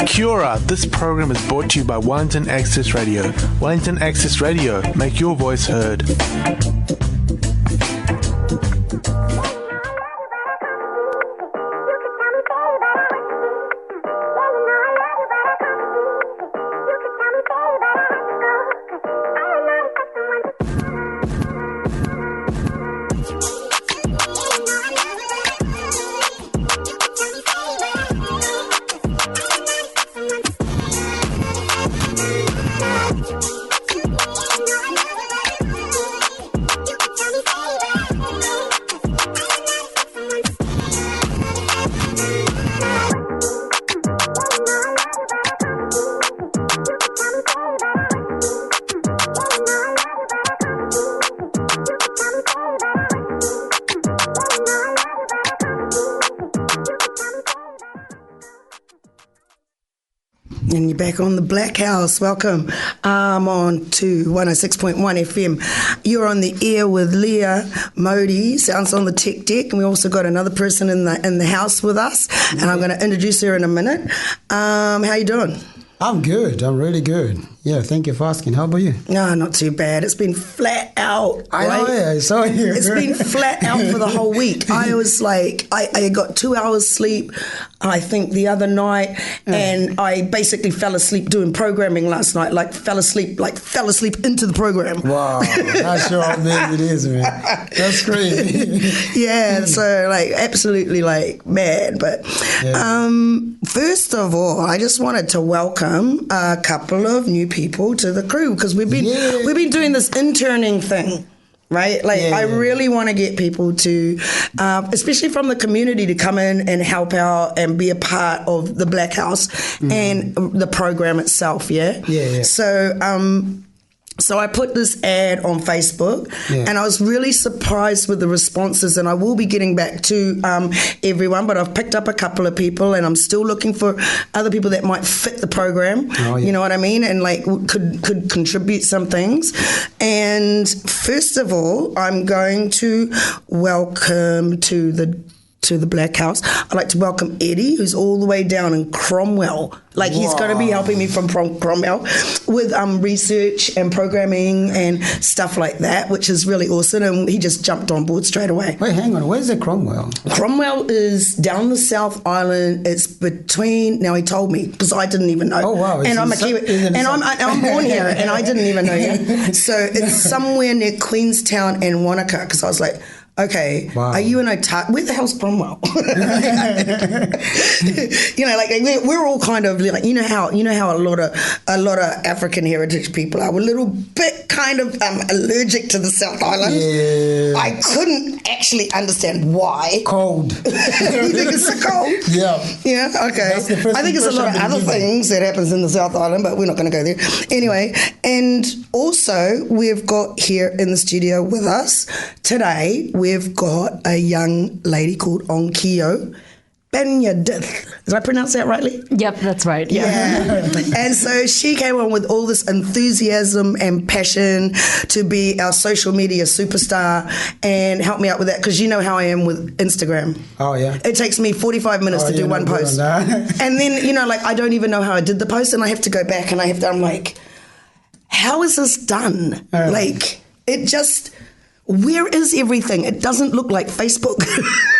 Kia ora, this program is brought to you by Wellington Access Radio. Wellington Access Radio, make your voice heard. And you're back on the Blackhouse. Welcome. I'm on to 106.1 FM. You're on the air with Leah Modi, sounds on the tech deck, and we also got another person in the house with us, and I'm going to introduce her in a minute. How you doing? I'm good. I'm really good. Yeah, thank you for asking. How about you? No, not too bad. It's been flat out. I know, yeah, I saw you. It's been flat out for the whole week. I was like, I got 2 hours sleep, I think, the other night, and I basically fell asleep doing programming last night, fell asleep into the program. Wow, that's how amazing it is, man. That's crazy. Yeah, so absolutely mad. But first of all, I just wanted to welcome a couple of new people to the crew, because we've been doing this interning thing, right? I really want to get people to, especially from the community, to come in and help out and be a part of the Blackhouse and the program itself. Yeah. So I put this ad on Facebook, and I was really surprised with the responses, and I will be getting back to everyone, but I've picked up a couple of people, and I'm still looking for other people that might fit the program, you know what I mean, and could contribute some things. And first of all, I'm going to welcome to the Blackhouse. I'd like to welcome Eddie, who's all the way down in Cromwell. He's going to be helping me from Cromwell with research and programming and stuff like that, which is really awesome. And he just jumped on board straight away. Wait, hang on. Where's the Cromwell? Cromwell is down the South Island. It's between, now he told me, because I didn't even know. Oh, wow. And I'm a Kiwi, and I'm born here, and I didn't even know you. So it's somewhere near Queenstown and Wanaka, because I was like, okay, are you in Otago? Where the hell's Cromwell? We're all kind of you know how a lot of African heritage people are. We're a little bit kind of allergic to the South Island. Yeah. I couldn't actually understand why. Cold. You think it's so cold? Yeah. Yeah. Okay. I think it's a lot of other things that happens in the South Island, but we're not going to go there anyway. And also, we've got here in the studio with us today, we've got a young lady called Onkyo Banyadith. Did I pronounce that rightly? Yep, that's right. Yeah. And so she came on with all this enthusiasm and passion to be our social media superstar and help me out with that, because you know how I am with Instagram. Oh, yeah. It takes me 45 minutes to do one post. And then, I don't even know how I did the post, and I have to go back and I'm like, how is this done? It just... Where is everything? It doesn't look like Facebook.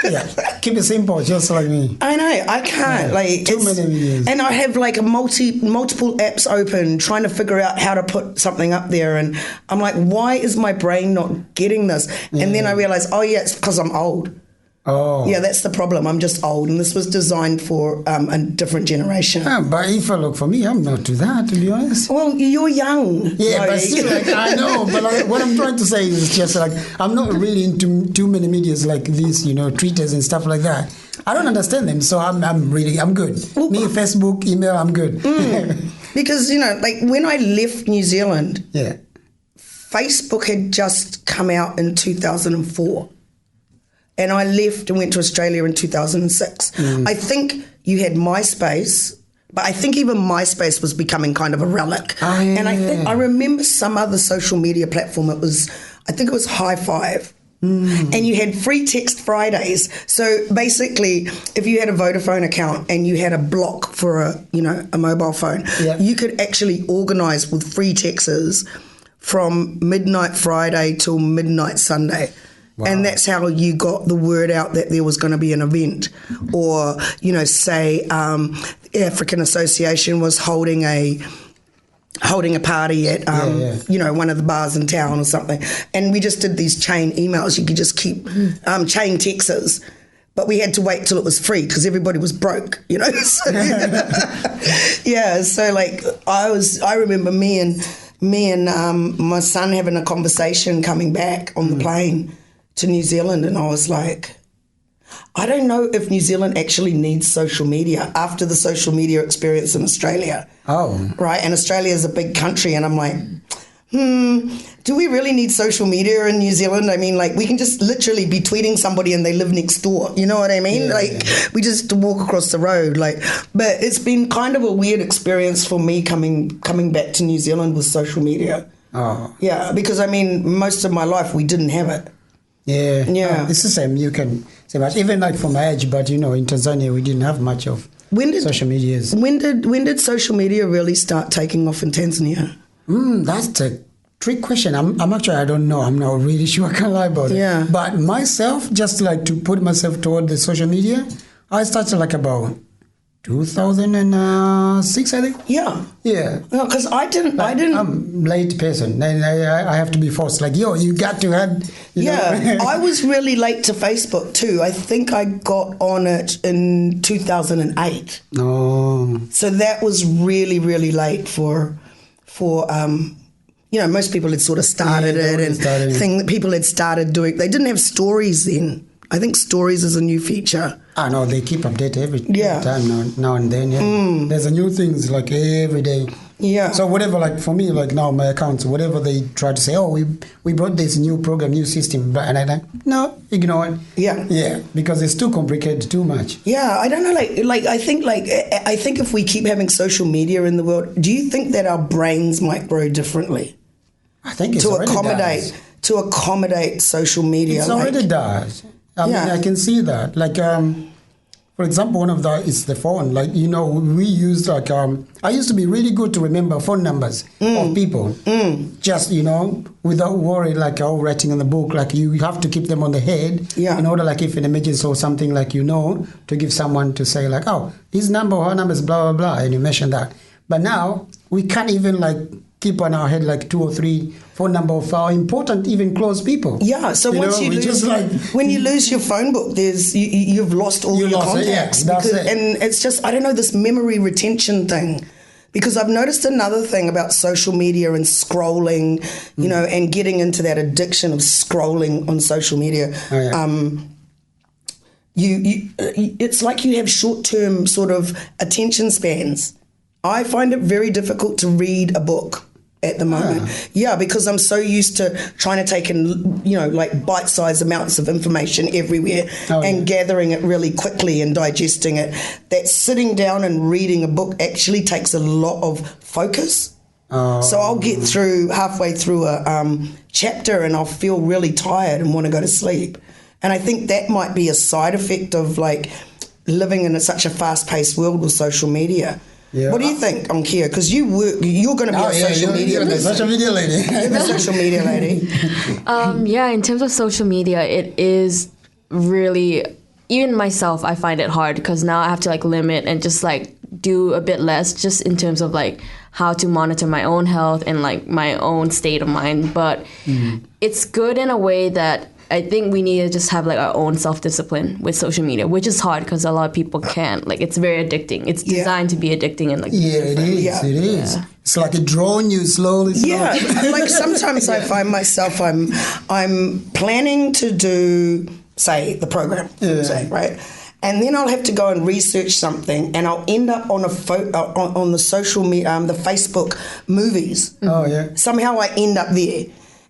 Yeah, keep it simple, just like me. I know, I can't. Too many videos. And I have multiple apps open, trying to figure out how to put something up there. And I'm like, why is my brain not getting this? And then I realize, it's because I'm old. Oh. Yeah, that's the problem. I'm just old, and this was designed for a different generation. But if I look for me, I'm not to that, to be honest. Well, you're young. Yeah, but still, I know. But what I'm trying to say is just I'm not really into too many medias like these, tweeters and stuff like that. I don't understand them, so I'm good. Me, Facebook, email, I'm good. Because, when I left New Zealand, Facebook had just come out in 2004. And I left and went to Australia in 2006. I think you had MySpace, but I think even MySpace was becoming kind of a relic. Oh, yeah, and I remember some other social media platform. I think it was High Five. And you had free text Fridays. So basically, if you had a Vodafone account and you had a block for a mobile phone, you could actually organise with free texts from midnight Friday till midnight Sunday. Wow. And that's how you got the word out that there was going to be an event. Or, say the African Association was holding a party at one of the bars in town or something, and we just did these chain emails. You could just keep chain texts, but we had to wait till it was free because everybody was broke, So, so like I remember me and my son having a conversation coming back on the plane to New Zealand, and I was like, I don't know if New Zealand actually needs social media after the social media experience in Australia. Oh. Right? And Australia is a big country, and I'm like, do we really need social media in New Zealand? I mean, like, we can just literally be tweeting somebody and they live next door. You know what I mean? We just walk across the road. But it's been kind of a weird experience for me coming back to New Zealand with social media. Oh. Yeah, because, I mean, most of my life we didn't have it. Yeah. Yeah. It's the same. You can say much. Even like from my age, but in Tanzania we didn't have much of social media. When did social media really start taking off in Tanzania? That's a trick question. I'm actually, I don't know. I'm not really sure. I can't lie about it. Yeah. But myself, just like to put myself toward the social media, I started like about 2006, I think. Yeah. Yeah. No, because I didn't. I'm a late person. I have to be forced. Like, you got to have. I was really late to Facebook too. I think I got on it in 2008. Oh. So that was really, really late for most people had sort of started it and people had started doing. They didn't have stories then. I think stories is a new feature. No, they keep updated every time now and then. Yeah. There's a new things like every day. Yeah. So whatever, like for me, like now my accounts, whatever they try to say, we brought this new program, new system, and I like, no, ignore it. Yeah. Yeah, because it's too complicated, too much. Yeah, I don't know. I think if we keep having social media in the world, do you think that our brains might grow differently? I think it's already to accommodate social media. It already does. I mean, I can see that. Like, for example, one of that is the phone. Like, we used I used to be really good to remember phone numbers of people. Just, without worry, like writing in the book. Like, you have to keep them on the head in order, like, if an emergency or something, like, to give someone to say, like, oh, his number or her number is blah, blah, blah, and you mention that. But now, we can't even, like, keep on our head like 2 or 3 phone number of our important, even close people. Yeah, so once you lose, when you lose your phone book, you've lost all your contacts. And it's just, I don't know, this memory retention thing. Because I've noticed another thing about social media and scrolling, and getting into that addiction of scrolling on social media. Oh, yeah. It's like you have short-term sort of attention spans. I find it very difficult to read a book at the moment. Yeah, because I'm so used to trying to take in, like bite-sized amounts of information everywhere and gathering it really quickly and digesting it, that sitting down and reading a book actually takes a lot of focus. So I'll get halfway through a chapter and I'll feel really tired and want to go to sleep. And I think that might be a side effect of like living in such a fast-paced world with social media. Yeah. What do you think, Onkia? Because you're going to be a social media lady. Social media lady. You're the social media lady. In terms of social media, it is really, even myself, I find it hard because now I have to like limit and just like do a bit less just in terms of like how to monitor my own health and like my own state of mind. But it's good in a way that I think we need to just have like our own self-discipline with social media, which is hard because a lot of people can't. Like, it's very addicting. It's designed to be addicting and like. Yeah, it is. Yeah. It is. Yeah. It's like it drawing you slowly. Yeah, like sometimes I find myself I'm planning to do, say, the program, right? And then I'll have to go and research something, and I'll end up on on the social media, the Facebook movies. Oh yeah. Somehow I end up there.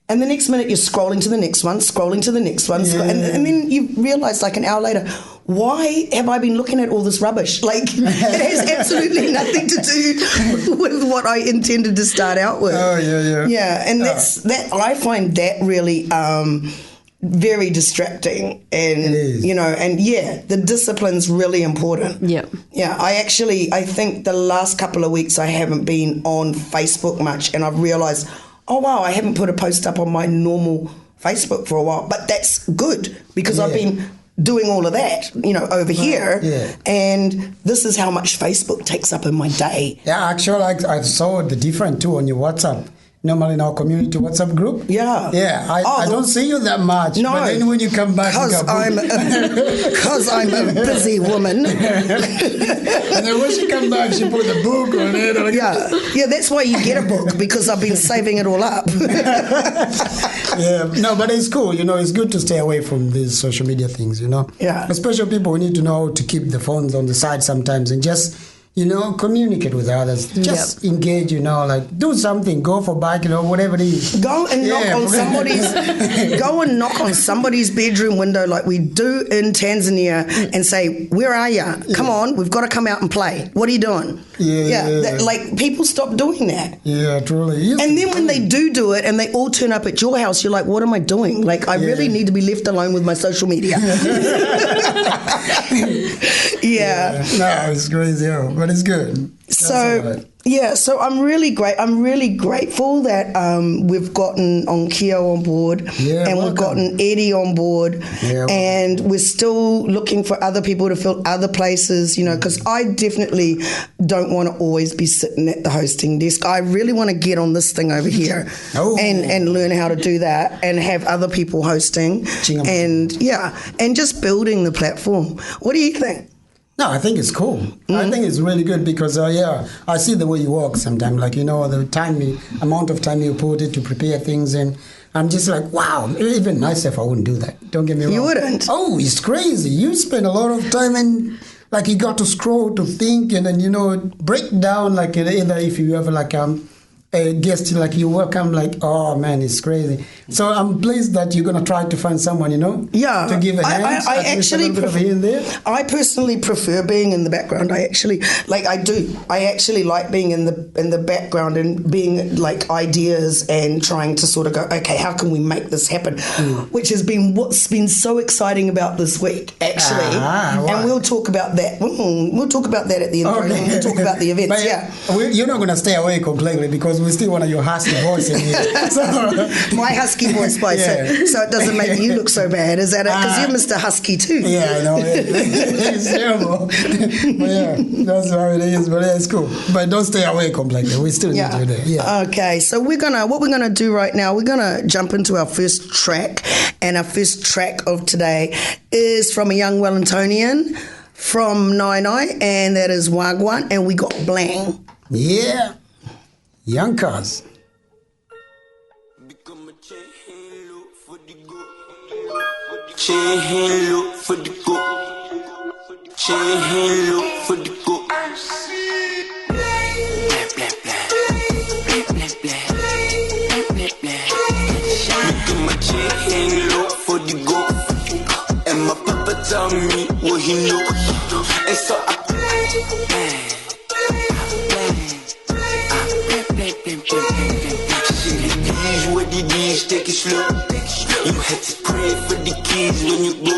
And the next minute you're scrolling to the next one, and then you realise like an hour later, why have I been looking at all this rubbish? Like, it has absolutely nothing to do with what I intended to start out with. Oh, yeah. Yeah, and that I find that really very distracting, and the discipline's really important. I think the last couple of weeks I haven't been on Facebook much, and I've realized, oh wow, I haven't put a post up on my normal Facebook for a while, but that's good because I've been doing all of that, over here, and this is how much Facebook takes up in my day. Yeah, actually, I saw the different too on your WhatsApp. Normally in our community WhatsApp group. I don't see you that much. No, but then when you come back, because I'm a busy woman. And then when she comes back, she put the book on it. Yeah, that's why you get a book, because I've been saving it all up. No, but it's cool. It's good to stay away from these social media things. Especially people who need to know how to keep the phones on the side sometimes and just communicate with others. Just engage, do something, go for a bike, whatever it is. Go and knock on somebody's bedroom window like we do in Tanzania and say, where are you? Come on, we've got to come out and play. What are you doing? Like, people stop doing that. Yeah, truly. And then when they do it and they all turn up at your house, you're like, what am I doing? Like, I really need to be left alone with my social media. No, it's crazy, but it's good. So I'm really grateful that we've gotten Onkyo on board, and we've gotten Eddie on board, and we're still looking for other people to fill other places, because I definitely don't want to always be sitting at the hosting desk. I really want to get on this thing over here and learn how to do that and have other people hosting and just building the platform. What do you think? No, I think it's cool. I think it's really good because, I see the way you work sometimes. Like, the amount of time you put it to prepare things. And I'm just like, wow, even myself, I wouldn't do that. Don't get me wrong. You wouldn't? Oh, it's crazy. You spend a lot of time and, like, you got to scroll to think and then, break down, like, either if you have, like, a guest like you welcome, like, oh man, it's crazy. So I'm pleased that you're going to try to find someone, to give a hand. I actually a little bit of here and there. I personally prefer being in the background. I actually like being in the background and being like ideas and trying to sort of go, okay, how can we make this happen? Which has been what's been so exciting about this week, actually. And we'll talk about that. We'll talk about that at the end. Okay. We'll talk about the events. But you're not going to stay away completely because we still want your husky voice in here. So, my husky voice, so it doesn't make you look so bad. Is that it? Because you're Mr. Husky too. Yeah, I know. It's terrible. But that's how it is. But it's cool. But don't stay away completely. We still need you there. Yeah. Okay, so what we're gonna do right now, we're gonna jump into our first track, and our first track of today is from a young Wellingtonian from Nai, and that is Wagwan, and we got Blang. Yeah. Young cars. Chain hand look for the go. Chain hand look for the go. Blah blah blah. Blah blah blah. Blah blah blah. Look at my chain hand look for the go. And my papa tell me what he know. And so I take it slow. You had to pray for the kids when you go.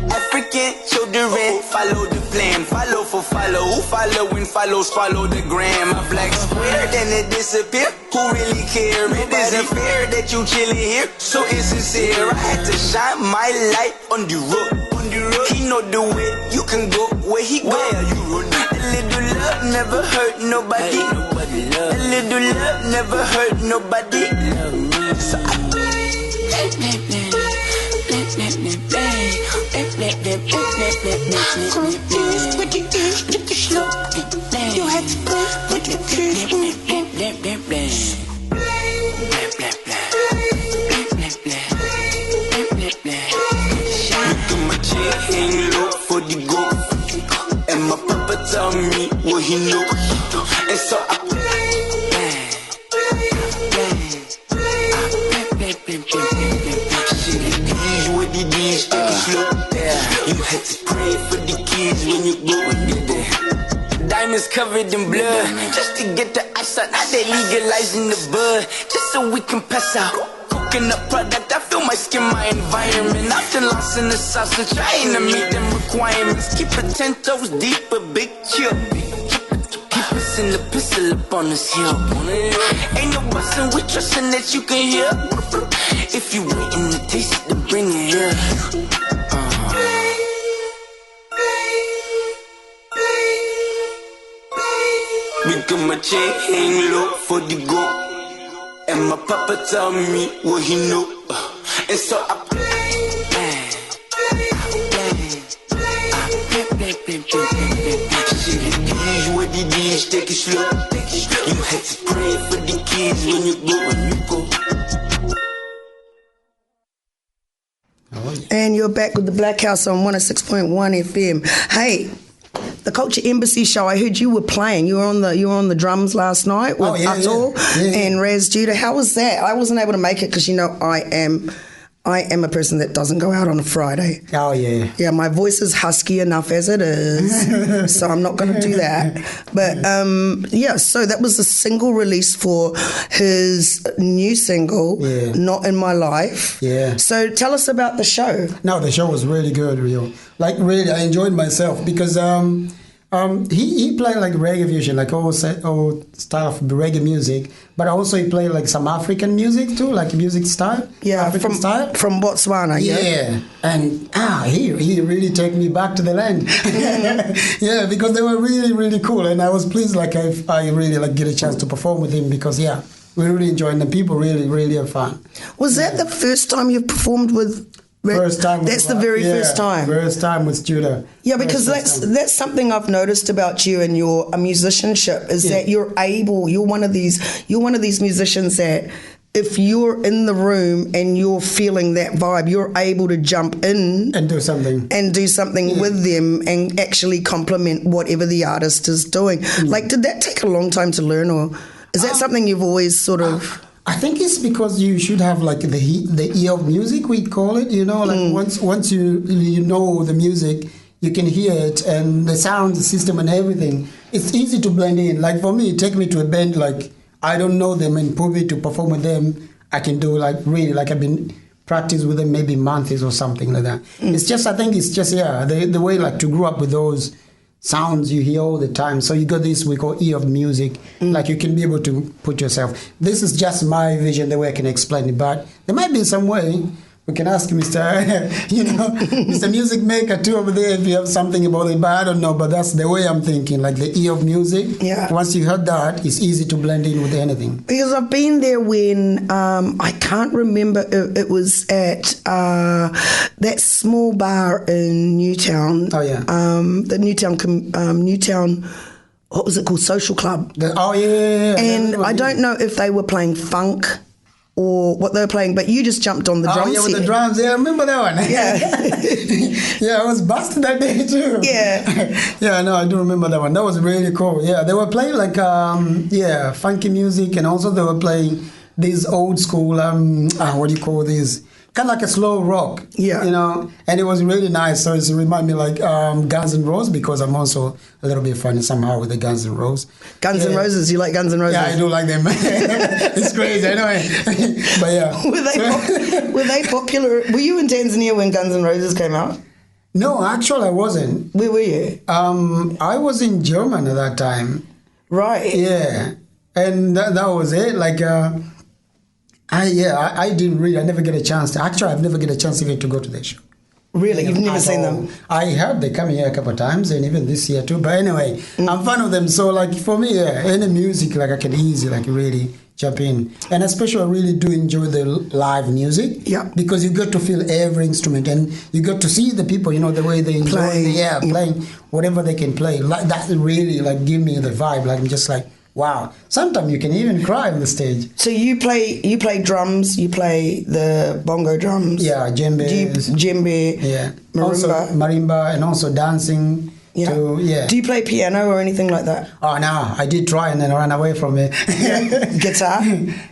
African children, follow the plan. Follow for follow. Who following follows, follow the gram. My black square, then it disappear. Who really care? It isn't fair that you chillin' here. So insincere. I had to shine my light on the road. He know the way you can go where he go. You run. A little love never hurt nobody. A little love never hurt nobody. So you had to put the for the go. And my papa tell me what he know. And so I with the D's, take it slow. You had to pray for the kids when you go. Diamonds covered in blood, just to get the ice out. Now they legalizing the bud, just so we can pass out. Coconut product, I feel might skin my environment. Often lost in the sausage, trying to meet them requirements. Keep it 10 toes deep, a big chill. Keep us in the pistol up on this hill. Ain't no bustin', we trustin' that you can hear. If you waitin' to taste it, then bring it here. Because my chain hang low for the go. And my papa tell me what he know. And so I what it is, take it slow. You had to pray for the kids when you go. And you're back with the Blackhouse on 106.1 FM. Hey, the Culture Embassy show. I heard you were playing. You were on the drums last night with Atul and Raz Judah. How was that? I wasn't able to make it because I am a person that doesn't go out on a Friday. Oh, yeah. Yeah, my voice is husky enough as it is, so I'm not going to do that. But, so that was a single release for his new single, Not In My Life. Yeah. So tell us about the show. No, the show was really good, Rio. Like, really, I enjoyed myself because he played like reggae fusion, like all style of reggae music, but also he played like some African music too, like music style. Yeah, African style. From Botswana. Yeah, and he really took me back to the land. Yeah, because they were really, really cool, and I was pleased. Like I really like get a chance to perform with him because we really enjoyed, and the people really, really have fun. Was that the first time you've performed with? First time. That's the very first time. First time with Judah. Yeah, because that's something I've noticed about you and your musicianship is that you're one of these musicians that if you're in the room and you're feeling that vibe, you're able to jump in and do something with them and actually complement whatever the artist is doing. Like, did that take a long time to learn, or is that something you've always sort of? I think it's because you should have like the ear of music, we call it. Like once you know the music, you can hear it and the sound system and everything. It's easy to blend in. Like for me, take me to a band like I don't know them and put me to perform with them. I can do like really like I've been practice with them maybe months or something like that. It's just the way like to grow up with those sounds you hear all the time. So you got this we call ear of music. Like you can be able to put yourself. This is just my vision, the way I can explain it. But there might be some way we can ask Mr. Music Maker too over there if you have something about it. But I don't know. But that's the way I'm thinking. Like the ear of music. Yeah. Once you heard that, it's easy to blend in with anything. Because I've been there when I can't remember. It was at that small bar in Newtown. Oh yeah. The Newtown. What was it called? Social Club. And I don't know if they were playing funk or what they were playing, but you just jumped on the drums. Oh, yeah, with the drums. Yeah, I remember that one. Yeah. Yeah, I was busted that day too. Yeah. Yeah, no, I do remember that one. That was really cool. Yeah, they were playing like, funky music, and also they were playing these old school, what do you call these? Kind of like a slow rock, and it was really nice. So it reminded me like Guns N' Roses, because I'm also a little bit funny somehow with the Guns N' Roses. Guns N' Roses, you like Guns N' Roses? Yeah, I do like them. It's crazy, anyway. But yeah. Were they popular? Were you in Tanzania when Guns N' Roses came out? No, actually I wasn't. Where were you? I was in Germany at that time. Right. Yeah, and that was it. Like. I never get a chance to. Actually, I've never get a chance even to go to their show. Really? You've never seen them? I heard they come here a couple of times, and even this year too. But anyway, I'm fan of them. So like for me, any music, like I can easily like really jump in. And especially I really do enjoy the live music. Yeah. Because you get to feel every instrument, and you get to see the people, the way they enjoy playing whatever they can play. Like that really like give me the vibe. Like I'm just like, wow. Sometimes you can even cry on the stage. So you play drums, you play the bongo drums. Yeah, djembe. Yeah. Marimba. Also marimba, and also dancing. Yeah. Do you play piano or anything like that? Oh, no. I did try and then I ran away from it. Guitar?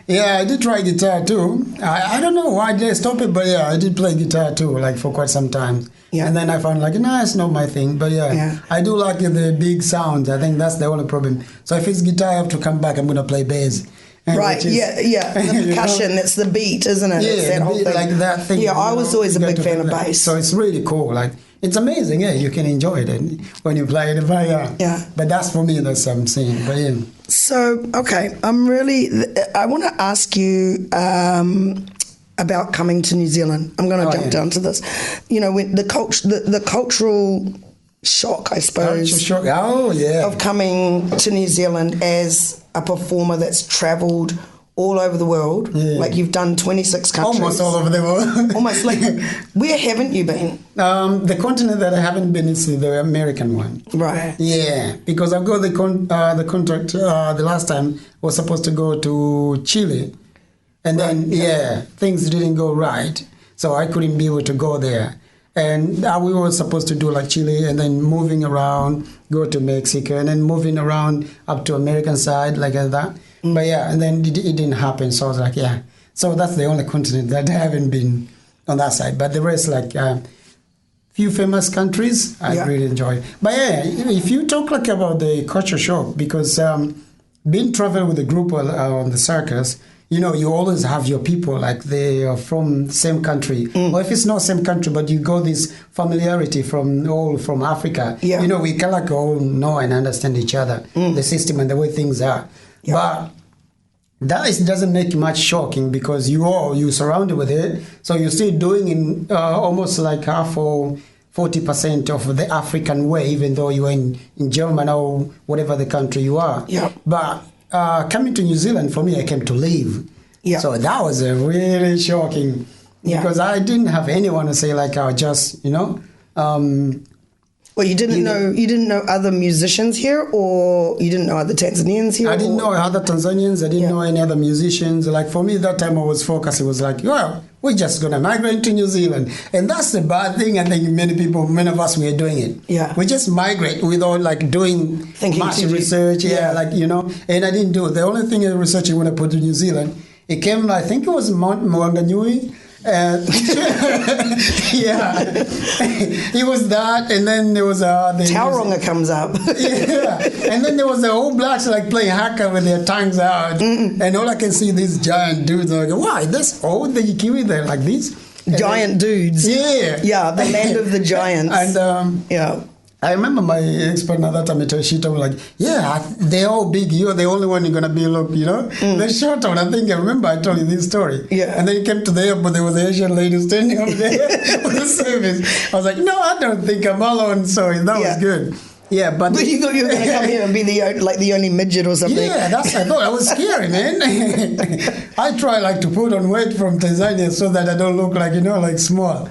Yeah, I did try guitar too. I don't know why did I stop it, but yeah, I did play guitar too, like for quite some time. Yeah. And then I found like, no, it's not my thing. But yeah, I do like the big sounds. I think that's the only problem. So if it's guitar, I have to come back. I'm going to play bass. Right, the percussion, that's the beat, isn't it? Yeah, that whole thing. Like that thing. Yeah, I was always a big fan of bass. So it's really cool. Like, it's amazing, you can enjoy it when you play it. Yeah. But that's for me, that's what I'm saying. But yeah. So, okay, I want to ask you about coming to New Zealand. I'm going to jump down to this. You know, when the cultural shock, I suppose. Cultural shock. Oh, yeah. Of coming to New Zealand as a performer that's travelled all over the world. Yeah. Like, you've done 26 countries. Almost all over the world. Almost. Like, where haven't you been? The continent that I haven't been is the American one. Right. Yeah, because I got the contract the last time was supposed to go to Chile. And then, things didn't go right. So I couldn't be able to go there. And we were supposed to do like Chile and then moving around, go to Mexico, and then moving around up to American side like that. But and then it didn't happen. So I was like, So that's the only continent that I haven't been on that side. But the rest, like few famous countries, I really enjoy. But if you talk like about the culture shock, because being traveling with a group on the circus, you know, you always have your people, like they are from the same country. Or if it's not same country, but you got this familiarity from Africa. Yeah. You know, we can like all know and understand each other, the system and the way things are. Yeah. But that doesn't make much shocking because you're surrounded with it. So you're still doing in almost like half or 40% of the African way, even though you're in Germany or whatever the country you are. Yeah. But coming to New Zealand, for me, I came to live. Yeah. So that was a really shocking because I didn't have anyone to say like, just, you know. Well, you didn't know other musicians here, or you didn't know other Tanzanians here? I didn't know other Tanzanians. I didn't know any other musicians. Like for me, that time I was focused. It was like, well, we're just gonna migrate to New Zealand, and that's the bad thing. I think many of us were doing it. Yeah, we just migrate without like doing much research. Like you know, and I didn't do it. The only thing I researched when I put to New Zealand, it came. I think it was Mount Maunganui. It was that, and then there was the Tauranga comes up. And then there was the old blacks like playing haka with their tongues out, and all I can see these giant dudes. I'm like, why this old the Kiwi? They're like these giant dudes. Yeah, the land of the giants. And I remember my ex-partner that time, she told me like, they're all big. You're the only one you're going to be, look, you know. They're short on. I remember I told you this story. Yeah. And then you came to the airport, there was an Asian lady standing over there with the service. I was like, no, I don't think I'm alone. So that was good. Yeah, but you thought you were going to come here and be the only midget or something. Yeah, that's I thought. I was scary, man. I try like to put on weight from Tanzania so that I don't look like like small.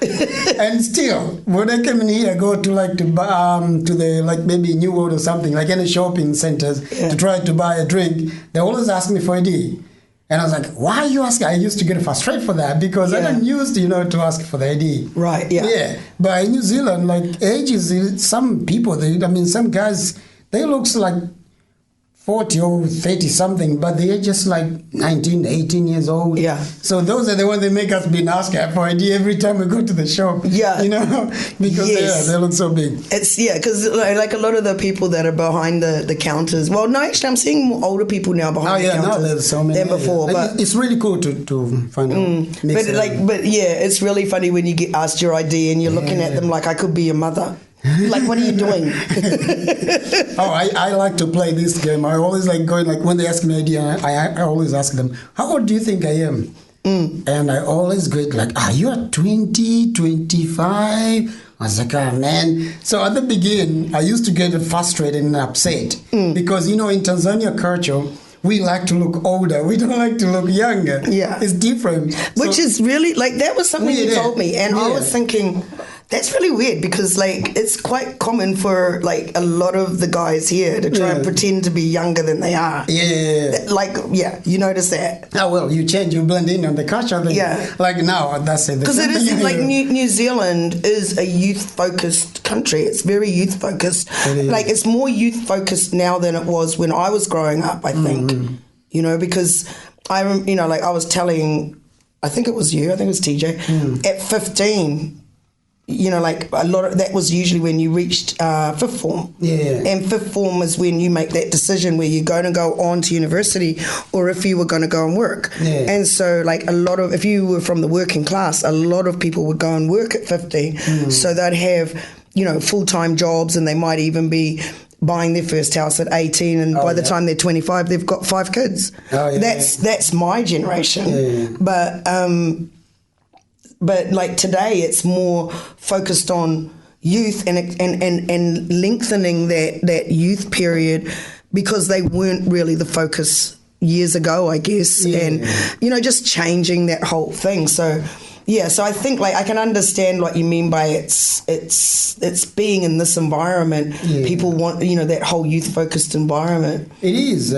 And still, when I come in here, I go to the like maybe New World or something, like any shopping centers to try to buy a drink. They always ask me for ID. And I was like, why are you asking? I used to get frustrated for that because I didn't used to ask for the ID. Right, yeah. But in New Zealand, like ages, some people, some guys, they looks like 40 or 30 something, but they're just like 19, 18 years old. Yeah. So those are the ones that make us be asking for ID every time we go to the shop. Yeah. Because they look so big. It's, because like a lot of the people that are behind the counters. Well, no, actually, I'm seeing more older people now behind the counters. There's so many. Than before. But it's really cool to find out. It's really funny when you get asked your ID and you're looking at them like I could be your mother. Like, what are you doing? I like to play this game. I always like going, like when they ask me ID, I always ask them, how old do you think I am? And I always go like, you're 20, 25. I was like, man. So at the beginning, I used to get frustrated and upset because, in Tanzania culture, we like to look older. We don't like to look younger. Yeah. It's different. Which is really, like, that was something you told me. And I was thinking, that's really weird because, like, it's quite common for, like, a lot of the guys here to try and pretend to be younger than they are. Yeah. Like, you notice that. Oh, well, you change, you blend in on the culture. Like, now, that's it. Because it is, like, New Zealand is a youth-focused country. It's very youth-focused. Like, it's more youth-focused now than it was when I was growing up, I think. Because I was telling, I think it was you, I think it was TJ, at 15, you know, like a lot of that was usually when you reached fifth form. Yeah. And fifth form is when you make that decision where you're going to go on to university or if you were going to go and work. Yeah. And so like if you were from the working class, a lot of people would go and work at 15. So they'd have, you know, full-time jobs, and they might even be buying their first house at 18, and by the time they're 25, they've got 5 kids. That's my generation. Yeah. But like today, it's more focused on youth and lengthening that youth period, because they weren't really the focus years ago, I guess, and you know, just changing that whole thing. So so I think like I can understand what you mean by it's being in this environment. People want, you know, that whole youth focused environment. It is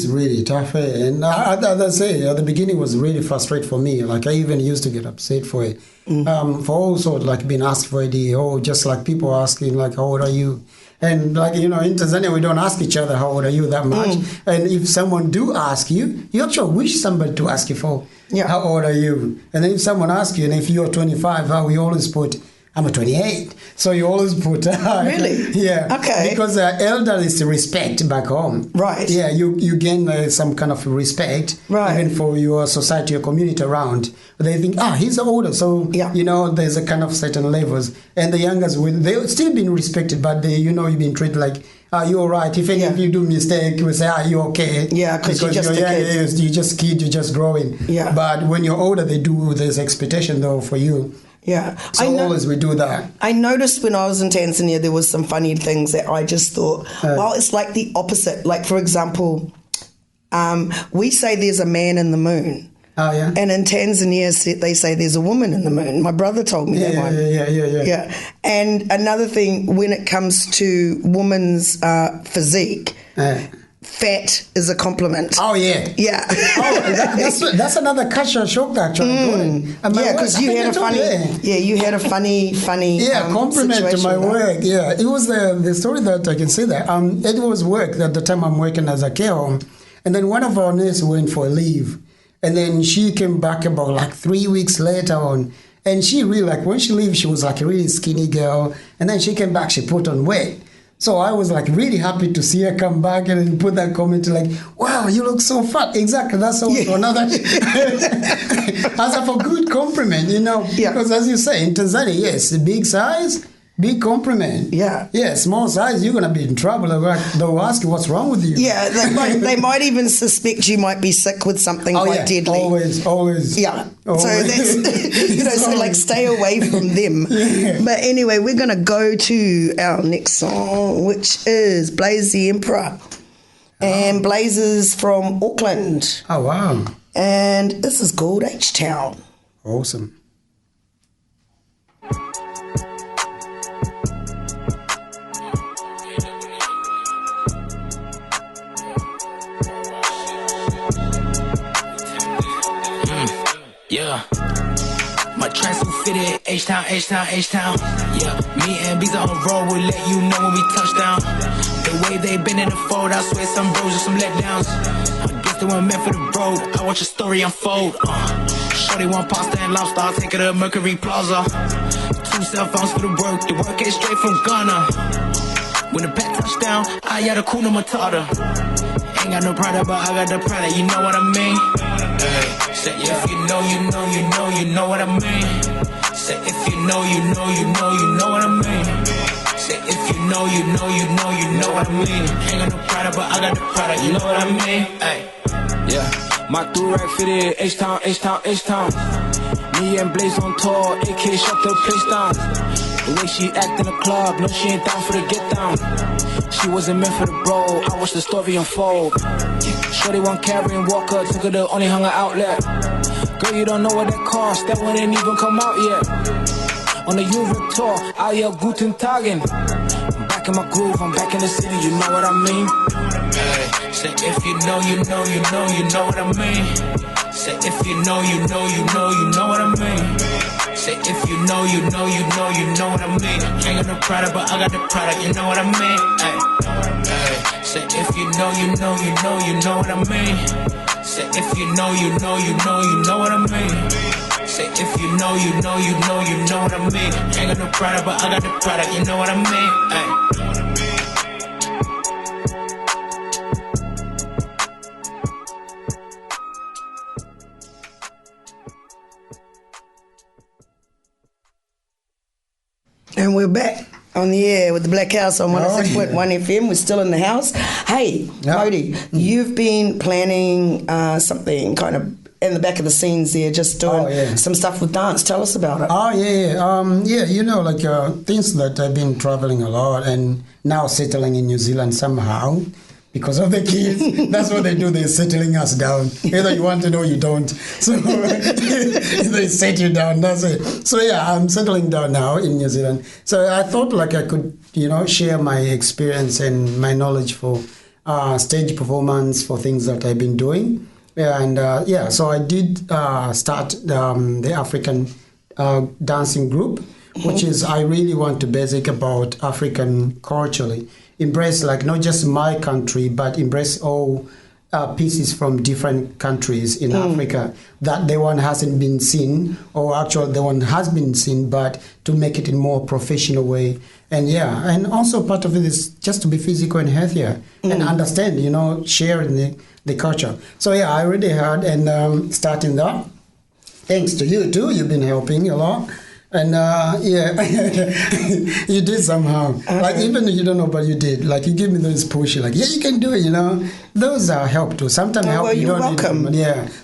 really tough, and as I say, at the beginning was really frustrating for me. Like I even used to get upset for it, for also like being asked for ID, or just like people asking like, how old are you? And like, you know, in Tanzania, we don't ask each other, how old are you, that much. And if someone do ask you, you actually wish somebody to ask you for, how old are you? And then if someone asks you, and if you're 25, we always put, I'm a 28. So you always put... Really? Yeah. Okay. Because elder is respect back home. Right. Yeah, you gain some kind of respect, even for your society, your community around. They think, he's older, so, you know, there's a kind of certain levels. And the youngest, they're still being respected, but they, you know, you've been treated like, you're all right. If you do mistake, you say, you're okay. Yeah, because you're just a kid. You're just a kid, you're just growing. Yeah. But when you're older, there's expectation, though, for you. Yeah. So always we do that. I noticed when I was in Tanzania, there was some funny things that I just thought, well, it's like the opposite. Like, for example, we say there's a man in the moon. Oh, yeah? And in Tanzania, they say there's a woman in the moon. My brother told me that one. Yeah. And another thing, when it comes to women's physique, fat is a compliment. Oh, yeah. Yeah. That's another cultural shock, actually. Yeah, because you had a funny compliment to my right? work. Yeah, it was the story that I can say that. It was work at the time I'm working as a care home. And then one of our nurses went for a leave. And then she came back about like 3 weeks later on. And she really, like, when she leaves, she was like a really skinny girl. And then she came back, she put on weight. So I was like really happy to see her come back and then put that comment like, wow, you look so fat. Exactly. That's also another as a good compliment, you know. Yeah. Because as you say, in Tanzania, yes, the big size, big compliment. Yeah. Yeah, small size, you're going to be in trouble. They'll ask you what's wrong with you. Yeah, they might even suspect you might be sick with something quite deadly. Always. Yeah. Always. So that's, so like stay away from them. Yeah. But anyway, we're going to go to our next song, which is Blaze the Emperor. And Blaze is from Auckland. Oh, wow. And this is called H-Town. Awesome. Yeah, my tracks so fitted, H-Town, H-Town, H-Town. Yeah, me and Beats on the road will let you know when we touch down. The way they been in the fold, I swear some bros and some letdowns. I guess they weren't meant for the road, I watch a story unfold. Shorty want pasta and lobster, I'll take her to Mercury Plaza. 2 cell phones for the work is straight from Ghana. When the pack touch down, I got a Kuna Matata. Ain't got no Prada, but I got the Prada, you know what I mean? Hey, say if you know, you know, you know, you know what I mean. Say if you know, you know, you know, you know what I mean. Say if you know, you know, you know, you know what I mean. Ain't got no Prada, but I got the Prada, you know what I mean? Hey, yeah, my do-rag fitted, H-Town, H-Town, H-Town. Me and Blaze on tour, AK shut the place down. The way she act in the club, no, she ain't down for the get down. She wasn't meant for the bro, I watched the story unfold. Shorty want carry and walk up, took her to only hunger outlet. Girl, you don't know what that cost, that one ain't even come out yet. On the Europe tour, I yell Guten Tagen. I'm back in my groove, I'm back in the city, you know what I mean? Hey, say if you know, you know, you know, you know what I mean. Say if you know, you know, you know, you know what I mean. Say if you know, you know, you know, you know what I mean. Ain't got no Prada, but I got the product, you know what I mean? Hey, say if you know, you know, you know, you know what I mean. Say if you know, you know, you know, you know what I mean. Say if you know, you know, you know, you know what I mean. Ain't got no product, but I got the product, you know what I mean. Ay. And we're back on the air with the Blackhouse on 106.1 FM. We're still in the house. Hey, Cody, you've been planning something kind of in the back of the scenes there, just doing some stuff with dance. Tell us about it. Oh, yeah. You know, like things that I've been traveling a lot and now settling in New Zealand somehow. Because of the kids, that's what they do. They're settling us down. Either you want to know, you don't. So they set you down. That's it. So yeah, I'm settling down now in New Zealand. So I thought like I could, share my experience and my knowledge for stage performance, for things that I've been doing. And so I did start the African dancing group, which is I really want to basic about African culturally. Embrace like not just my country, but embrace all pieces from different countries in Africa that the one hasn't been seen, or actually the one has been seen, but to make it in more professional way. And also part of it is just to be physical and healthier and understand, sharing the culture. So I already had and starting that. Thanks to you too, you've been helping a lot. And you did somehow. Like even you don't know, but you did. Like you give me those push. Like you can do it. Those are help too. Sometimes help. Well, you're welcome.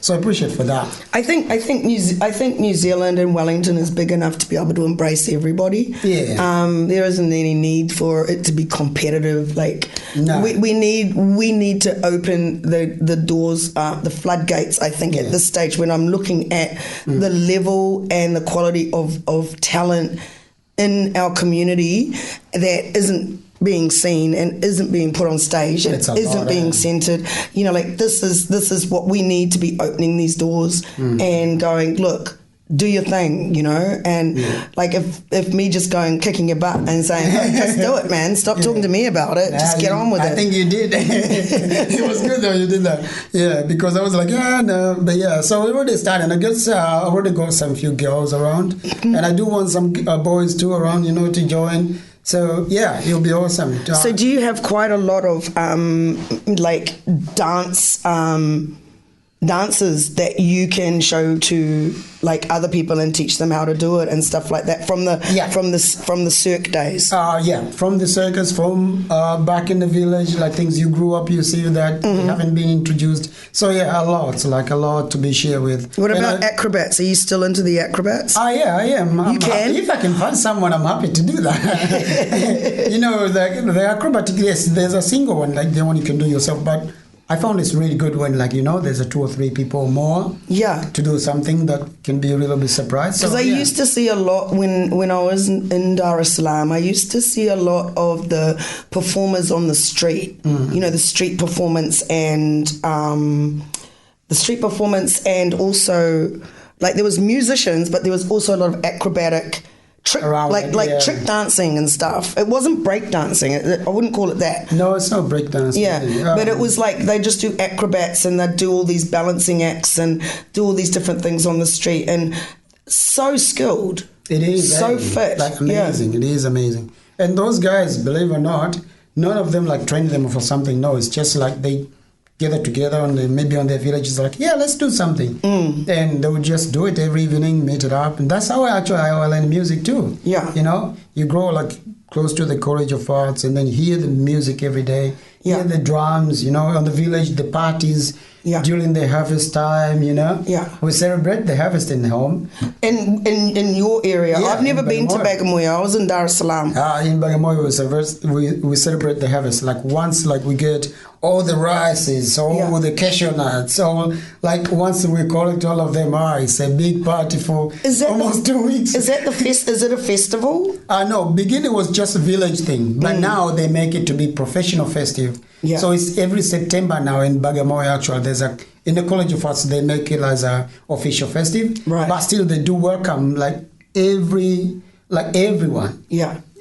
So I appreciate for that. I think New Zealand and Wellington is big enough to be able to embrace everybody. Yeah. There isn't any need for it to be competitive. Like we need to open the doors, the floodgates. I think at this stage when I'm looking at the level and the quality of talent in our community that isn't being seen and isn't being put on stage and isn't being centered. This is what we need to be opening these doors and going, look, do your thing, and like if me just going kicking your butt and saying, hey, just do it, man, stop talking to me about it, just get on with it. I think you did. It was good though you did that. Because I was like, so we already started, and I guess I already got some few girls around and I do want some boys too around, to join. So it'll be awesome. So do you have quite a lot of dances that you can show to like other people and teach them how to do it and stuff like that from the Cirque days? From the circus, from back in the village, like things you grew up, you see that haven't been introduced. So a lot to be shared with. What about acrobats? Are you still into the acrobats? I am. If I can find someone, I'm happy to do that. The acrobatic, yes, there's a single one, like the one you can do yourself, but I found it's really good when, there's a 2 or 3 people or more to do something that can be a little bit surprised. Because I used to see a lot when I was in Dar es Salaam, I used to see a lot of the performers on the street, the street performance and also, like there was musicians, but there was also a lot of acrobatic trick, trick dancing and stuff. It wasn't break dancing. I wouldn't call it that. No, it's not break dancing. But it was like they just do acrobats and they do all these balancing acts and do all these different things on the street, and so skilled. It is so fit. Like amazing. It is amazing. And those guys, believe it or not, none of them like train them for something. No, it's just like they gather together maybe on their villages, like, let's do something. And they would just do it every evening, meet it up. And that's how I learn music too. You grow like close to the College of Arts and then hear the music every day, hear the drums, on the village, the parties during the harvest time, We celebrate the harvest in home. In your area. I've never been to Bagamoyo. I was in Dar es Salaam. In Bagamoyo, we celebrate the harvest. Like once we get all the rices, all the cashew nuts, once we collect all of them, it's a big party for almost 2 weeks. Is that is it a festival? No, beginning was just a village thing, but now they make it to be professional festive. So it's every September now in Bagamoyo. Actually, in the College of Arts they make it as a official festive, but still they do welcome everyone.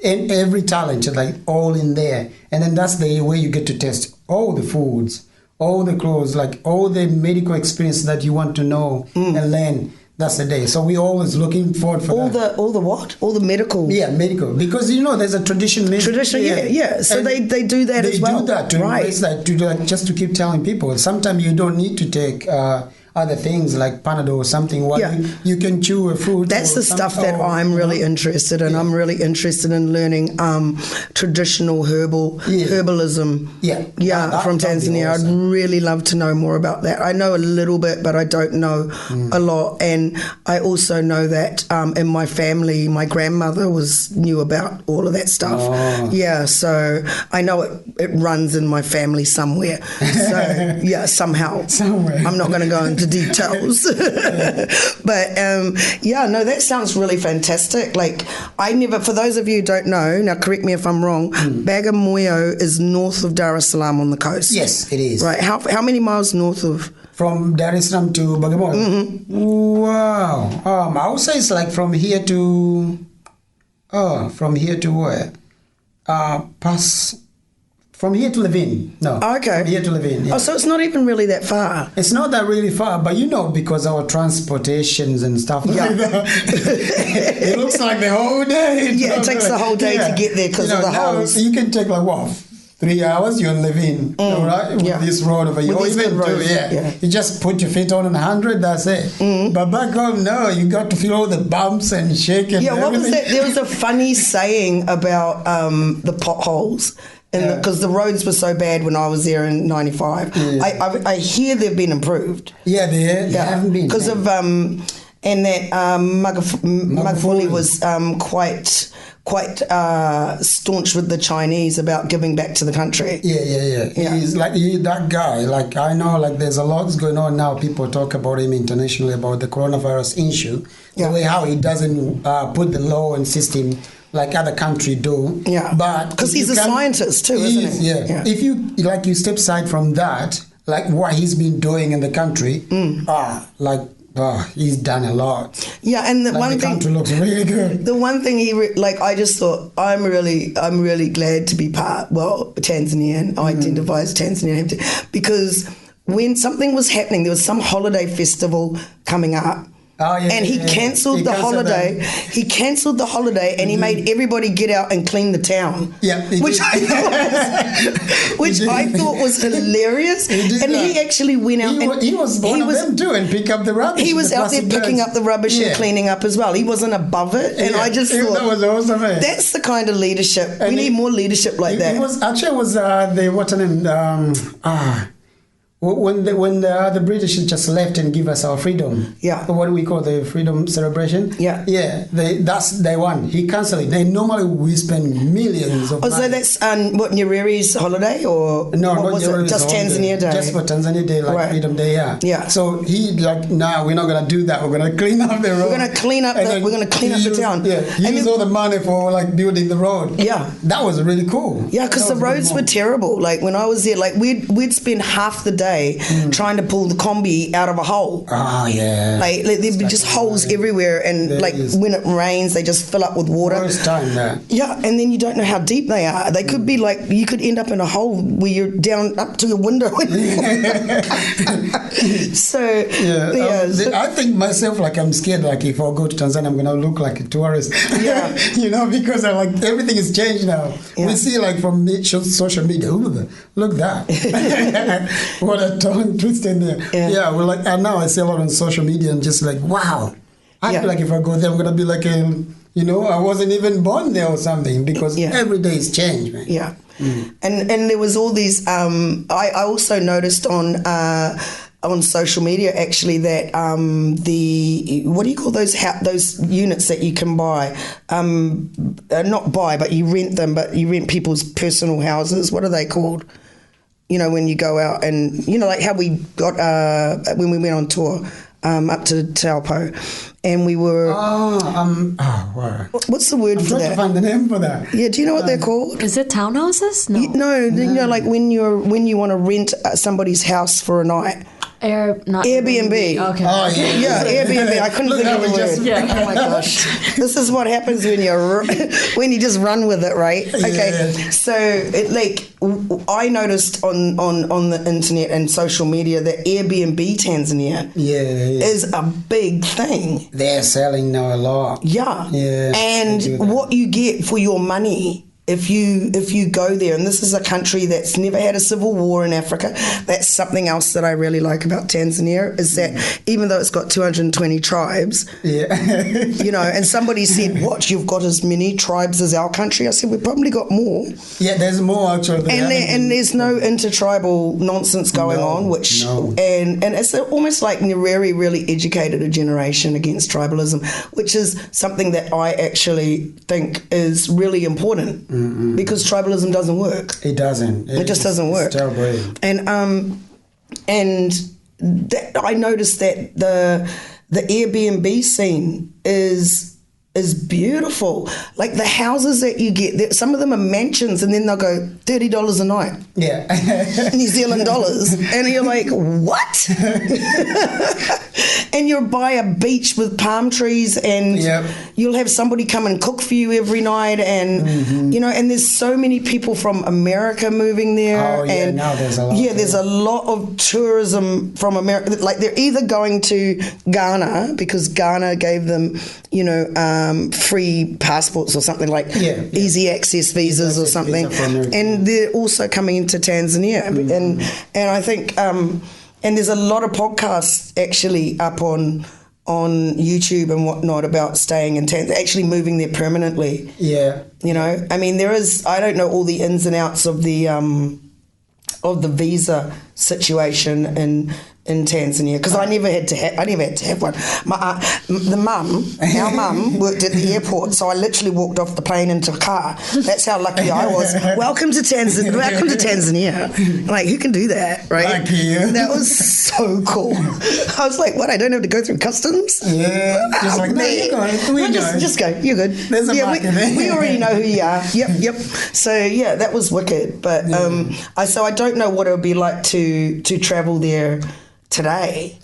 And every talent, all in there. And then that's the way you get to test all the foods, all the clothes, all the medical experience that you want to know and learn. that's the day. So we're always looking forward for that. All the what? All the medical. Yeah, medical. Because there's a tradition. Yeah. So they do that as well. They do that to embrace that, to do that, just to keep telling people. Sometimes you don't need to take other things like Panadol or something. You can chew a fruit. That's the stuff that I'm really interested in. I'm really interested in learning traditional herbalism. From Tanzania. Awesome. I'd really love to know more about that. I know a little bit, but I don't know a lot. And I also know that in my family, my grandmother knew about all of that stuff. So I know it runs in my family somewhere. So somehow. Somewhere. I'm not going to go into details. But that sounds really fantastic. Like, for those of you who don't know, now correct me if I'm wrong, Bagamoyo is north of Dar es Salaam on the coast. Yes, it is. Right. How many miles north of? From Dar es Salaam to Bagamoyo? Mm-hmm. Wow. I would say it's like from here to where? From here to Levin. No. Okay. From here to Levin. Yeah. Oh, so it's not even really that far. It's not that really far, but because our transportations and stuff like that, it looks like the whole day. It takes the whole day to get there because of the holes. You can take 3 hours, you're in Levin, right? With this road over here. You just put your feet on 100, that's it. But back home, no, you got to feel all the bumps and shake and everything. What was that? There was a funny saying about the potholes. Because the roads were so bad when I was there in 95. I hear they've been improved. Yeah, they haven't been. Because of, Magufuli was quite staunch with the Chinese about giving back to the country. Yeah. He's that guy. Like, I know, there's a lot going on now. People talk about him internationally about the coronavirus issue. The way how he doesn't put the law and system like other countries do. Yeah. But because he's a scientist too, isn't he? Yeah. If you step aside from that, like what he's been doing in the country, he's done a lot. Yeah, and the country looks really good. The one thing I just thought, I'm really glad to be Tanzanian. I identify as Tanzanian because when something was happening, there was some holiday festival coming up. And he cancelled the holiday. He cancelled the holiday, and he made everybody get out and clean the town. Yeah, which I thought was hilarious. He actually went out. He was one of them too, and pick up the rubbish. He was out there picking up the rubbish and cleaning up as well. He wasn't above it, and I just thought that was awesome. That's the kind of leadership we need. More leadership like that. It was what's her name? When the British just left and give us our freedom, what do we call the freedom celebration? That's they won. He cancelled it. Normally we spend millions of money. So that's Nyereri's holiday, or no, what was it? Just Tanzania Day. Just for Tanzania Day, Freedom Day. Yeah. So he nah, we're not gonna do that. We're gonna clean up the road. We're gonna clean up. We're gonna clean up the town. He used all the money for building the road. Yeah, that was really cool. Yeah, because the roads were terrible. Like when I was there, we'd spend half the day trying to pull the combi out of a hole. Oh yeah. There'd be just holes everywhere, and when it rains, they just fill up with water. First time that. Yeah, and then you don't know how deep they are. They could be you could end up in a hole where you're down up to your window. So I think myself I'm scared. If I go to Tanzania, I'm gonna look like a tourist. Yeah. Because everything is changed now. Yeah. We see from social media. Look that. What a tongue twisted there. Yeah. And now I see a lot on social media and just wow. I feel if I go there, I'm gonna be I wasn't even born there or something, because every day is changed, man. Yeah. And there was all these. I also noticed on social media actually that what do you call those units that you can buy? Not buy, but you rent them. But you rent people's personal houses. What are they called? When you go out and how we got when we went on tour up to Taupo, and we were. What's the word for that? I'm trying to find the name for that. Yeah, do you know what they're called? Is it townhouses? No. No. When you want to rent somebody's house for a night. Airbnb. Okay. Oh, yeah. Yeah, Airbnb. I couldn't think of the word. Oh my gosh, this is what happens when you just run with it, right? Okay, so I noticed on the internet and social media that Airbnb Tanzania is a big thing. They're selling now a lot. Yeah, Yeah, and what you get for your money. If you go there, and this is a country that's never had a civil war in Africa, that's something else that I really like about Tanzania, is that even though it's got 220 tribes, and somebody said, what, you've got as many tribes as our country? I said, we've probably got more. Yeah, there's more actually. And there's no intertribal nonsense going on, and it's almost like Nyerere really educated a generation against tribalism, which is something that I actually think is really important. Because tribalism doesn't work. It doesn't. It just doesn't work. It's terrible. And I noticed that the Airbnb scene is beautiful. Like the houses that you get, some of them are mansions, and then they'll go $30 a night. Yeah. New Zealand dollars. And you're like, what? And you're by a beach with palm trees, and you'll have somebody come and cook for you every night, and and there's so many people from America moving there. Oh, yeah, and now there's a lot. Yeah, there's a lot of tourism from America. Like they're either going to Ghana because Ghana gave them, free passports or something, like easy access visas or something, and they're also coming into Tanzania, and I think and there's a lot of podcasts actually up on YouTube and whatnot about staying in Tanzania, actually moving there permanently. Yeah, I mean, there is, I don't know all the ins and outs of the visa situation in Tanzania, because I never had to have one. Our mum worked at the airport, so I literally walked off the plane into a car. That's how lucky I was. Welcome to Tanzania. Like, who can do that, right? Lucky you. That was so cool. I was like, what? I don't have to go through customs? Yeah, just like, no, you're going. We know. Just go. You're good. There's a market there. We already know who you are. Yep. So yeah, that was wicked. But I don't know what it would be like to travel there today.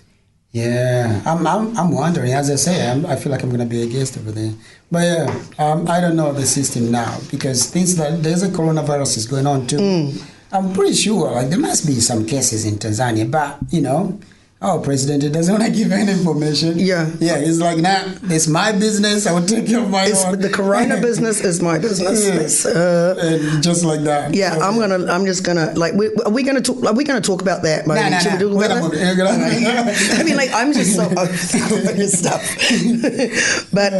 Yeah, I'm wondering. As I say, I feel like I'm going to be a guest over there. But yeah, I don't know the system now, because things like there's a coronavirus is going on too. I'm pretty sure like there must be some cases in Tanzania, but our president doesn't want to give any information. Yeah, it's like, nah, it's my business. I will take care of my own. The corona business is my business. And just like that. Yeah, so, I'm just gonna like. Are we gonna talk about that? No. I mean, like, I'm just so over this stuff. But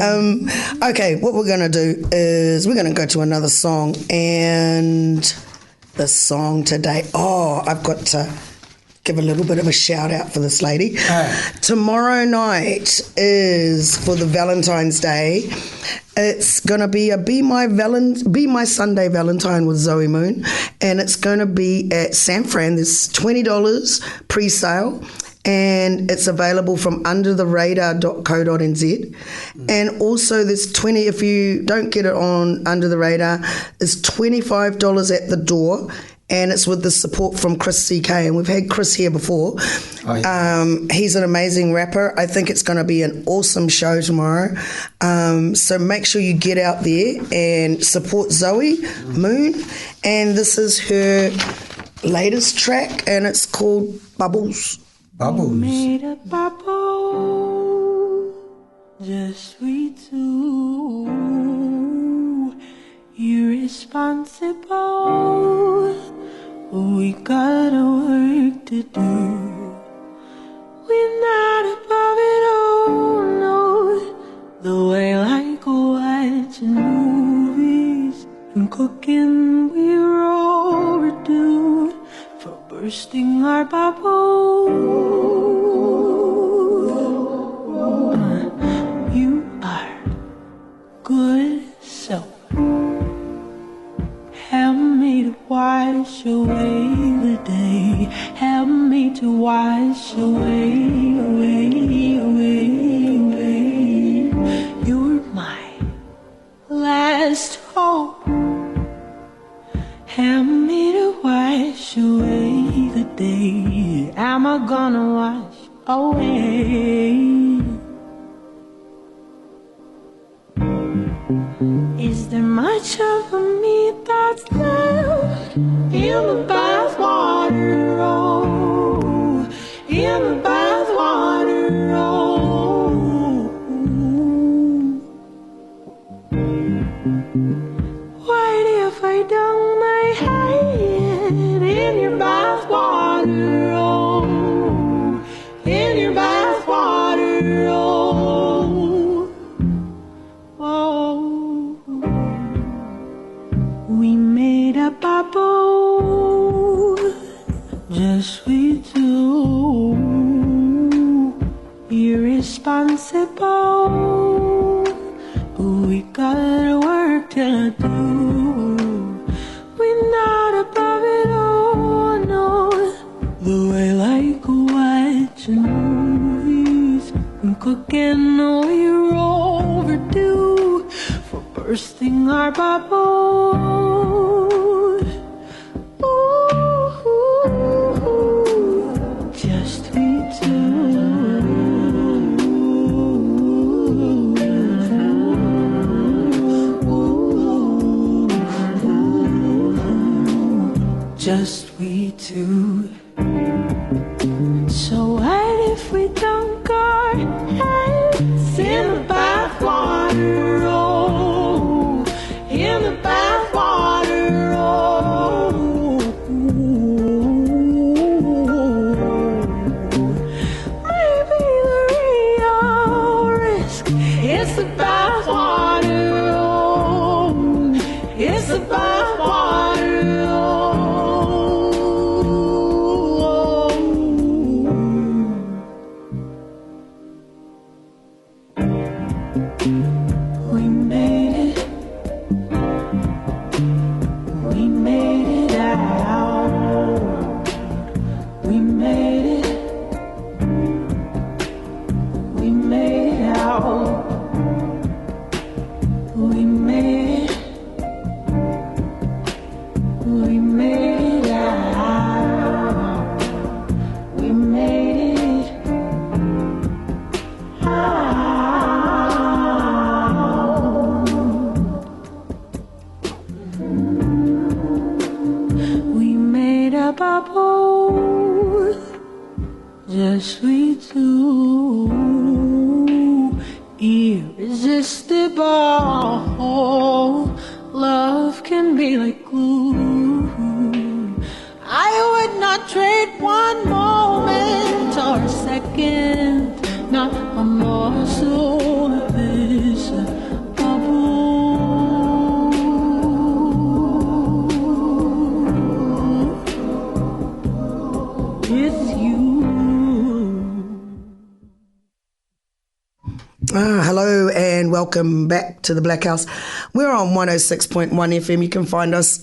okay, what we're gonna do is we're gonna go to another song, and the song today. Oh, I've got to give a little bit of a shout out for this lady. Tomorrow night is for the Valentine's Day. It's going to be a Be My Sunday Valentine with Zoe Moon, and it's going to be at San Fran. There's $20 pre-sale, and it's available from undertheradar.co.nz. And also there's 20, if you don't get it on Under the Radar, it's $25 at the door. And it's with the support from Chris CK, and we've had Chris here before. Oh, yeah. He's an amazing rapper. I think it's going to be an awesome show tomorrow. So make sure you get out there and support Zoe Moon. And this is her latest track, and it's called Bubbles. Bubbles. Made a bubble, just we two, irresponsible. We got work to do. We're not above it, oh no. The way like watching movies and cooking, we're overdue for bursting our bubble. You are good, so help me to wash away the day. Help me to wash away. You're my last hope. Help me to wash away the day. I am I gonna wash away? Is there much of me that's left in the bathwater? Oh, in the bathwater. Oh, what if I dunk my head in your bathwater? Oh, in your bathwater. Oh, oh. We made a bubble, just we two, irresponsible. We got work to do. We're not above it all, no. The way like watching movies and cooking, oh, you're overdue for bursting our bubble. Ooh, just we two. Just we two. So what if we dunk our heads in the bathwater? Oh, in the bathwater. Oh, maybe the real risk is the bathwater. Oh, it's the bathwater. Just we two, irresistible. Love can be like glue. I would not trade one moment or a second, not a morsel of this bubble. It's you. Hello and welcome back to the Blackhouse. We're on 106.1 FM. You can find us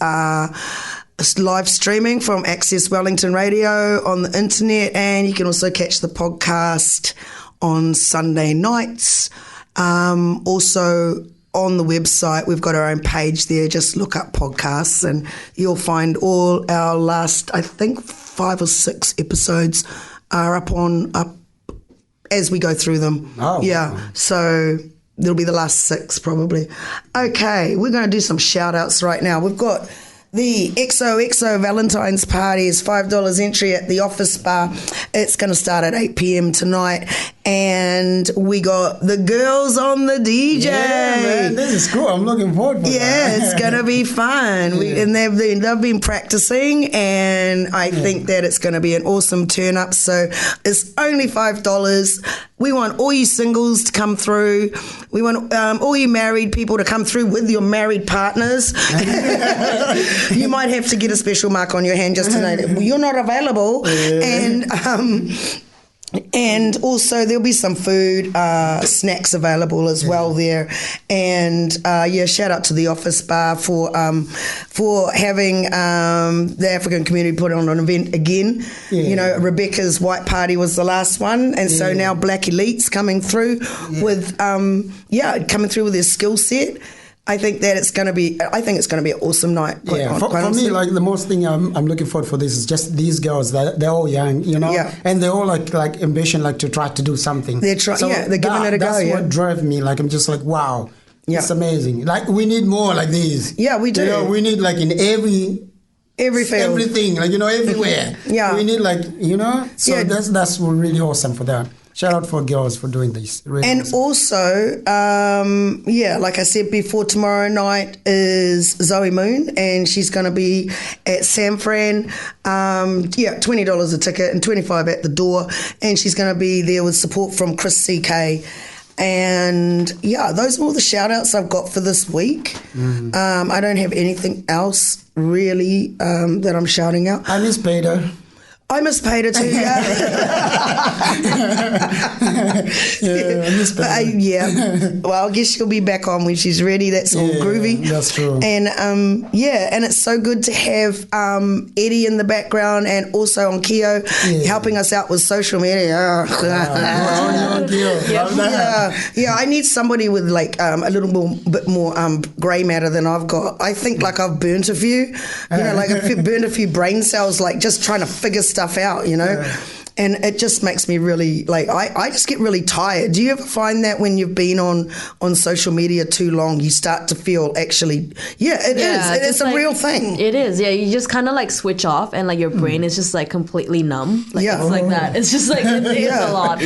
live streaming from Access Wellington Radio on the internet, and you can also catch the podcast on Sunday nights. Also on the website, we've got our own page there. Just look up podcasts and you'll find all our last, I think, 5 or 6 episodes are up as we go through them. Oh, yeah. wow. So there'll be the last 6 probably. Okay, we're going to do some shout outs right now. We've got the XOXO Valentine's Party is $5 entry at the Office Bar. It's going to start at 8 p.m. tonight. And we got the girls on the DJ. Yeah, man, this is cool. I'm looking forward to that. Yeah, it's going to be fun. Yeah. And they've been practicing, and I think that it's going to be an awesome turn up. So it's only $5. We want all you singles to come through. We want all you married people to come through with your married partners. You might have to get a special mark on your hand just to know that you're not available. Yeah. And also there'll be some food, snacks available as well there. And shout out to the Office Bar for having the African community put on an event again. Yeah. You know, Rebecca's White Party was the last one, and so now Black Elite's coming through with coming through with their skill set. I think it's going to be an awesome night. For me, like the most thing I'm looking forward for this is just these girls. They're all young, you know, and they're all like ambition, like to try to do something. They're they're giving it a go. That's what drives me. Like I'm just like, wow, it's amazing. Like we need more like these. Yeah, we do. You know, we need like in every field, everything, like, you know, everywhere. We need like, you know. So that's really awesome for that. Shout out for girls for doing this. Really and awesome. Also, like I said before, tomorrow night is Zoe Moon, and she's going to be at San Fran. $20 a ticket and $25 at the door. And she's going to be there with support from Chris CK. And those are all the shout outs I've got for this week. I don't have anything else really that I'm shouting out. I miss Peter. I miss Peter too, I miss Peter. Well, I guess she'll be back on when she's ready. That's all groovy. That's true. And and it's so good to have Eddie in the background and also on Keo helping us out with social media. I need somebody with like a little bit more grey matter than I've got. I think like I've burnt a few, I've burnt a few brain cells, like just trying to figure stuff out, you know. And it just makes me really, like, I just get really tired. Do you ever find that when you've been on social media too long, you start to feel actually, it's a real thing. It is, you just kind of like switch off and like your brain is just like completely numb. Like, it's like that. It's just like, it's a lot,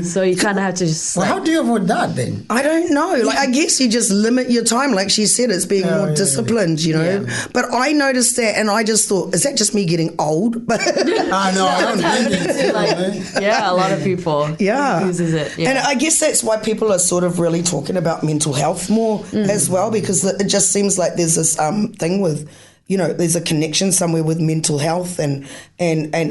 So you kind of have to just how do you avoid that then? I don't know. Like, I guess you just limit your time. Like she said, it's being more disciplined, you know. But I noticed that and I just thought, is that just me getting old? But I know, I don't think a lot of people uses it. And I guess that's why people are sort of really talking about mental health more as well, because it just seems like there's this thing with, you know, there's a connection somewhere with mental health and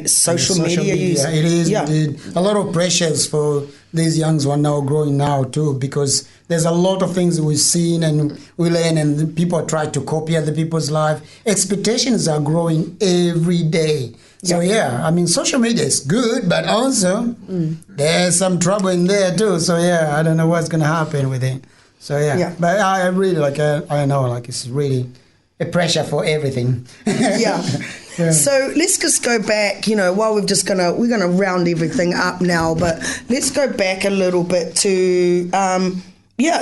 social media use. It is indeed. A lot of pressures for these youngs who are now growing now too, because there's a lot of things we've seen and we learn and people try to copy other people's life. Expectations are growing every day. So I mean, social media is good, but also there's some trouble in there too. So I don't know what's going to happen with it. So but I really like, I know, like it's really a pressure for everything. So let's just go back, you know, while we're gonna round everything up now, but let's go back a little bit to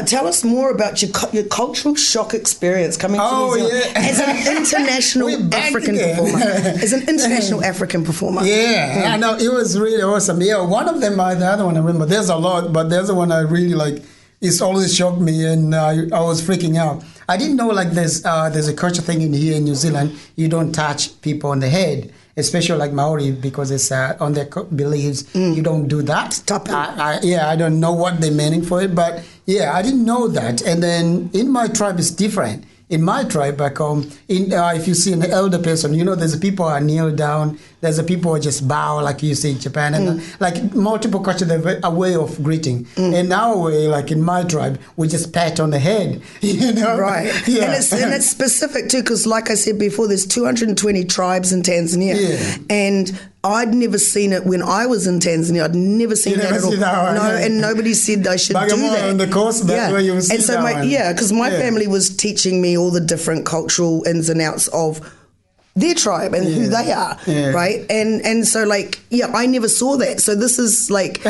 tell us more about your cultural shock experience coming to New Zealand as an international African performer. As an international African performer. I know, it was really awesome. One of them, the other one I remember, there's a lot, but there's the one I really like. It's always shocked me and I was freaking out. I didn't know like there's a culture thing in here in New Zealand. You don't touch people on the head, especially like Maori, because it's on their beliefs. You don't do that. Stop it. I don't know what they're meaning for it, but I didn't know that. And then in my tribe, it's different. In my tribe back home, if you see an elder person, you know, there's people who kneel down, there's people who just bow like you see in Japan, and like multiple cultures, they have a way of greeting. In our way, like in my tribe, we just pat on the head, you know? Right. And it's specific too, because like I said before, there's 220 tribes in Tanzania. And I'd never seen it when I was in Tanzania. I'd never seen that at all. And nobody said I should do that. On the coast, that's where you see and so because my family was teaching me all the different cultural ins and outs of their tribe and who they are, right? And so like, I never saw that. So this is like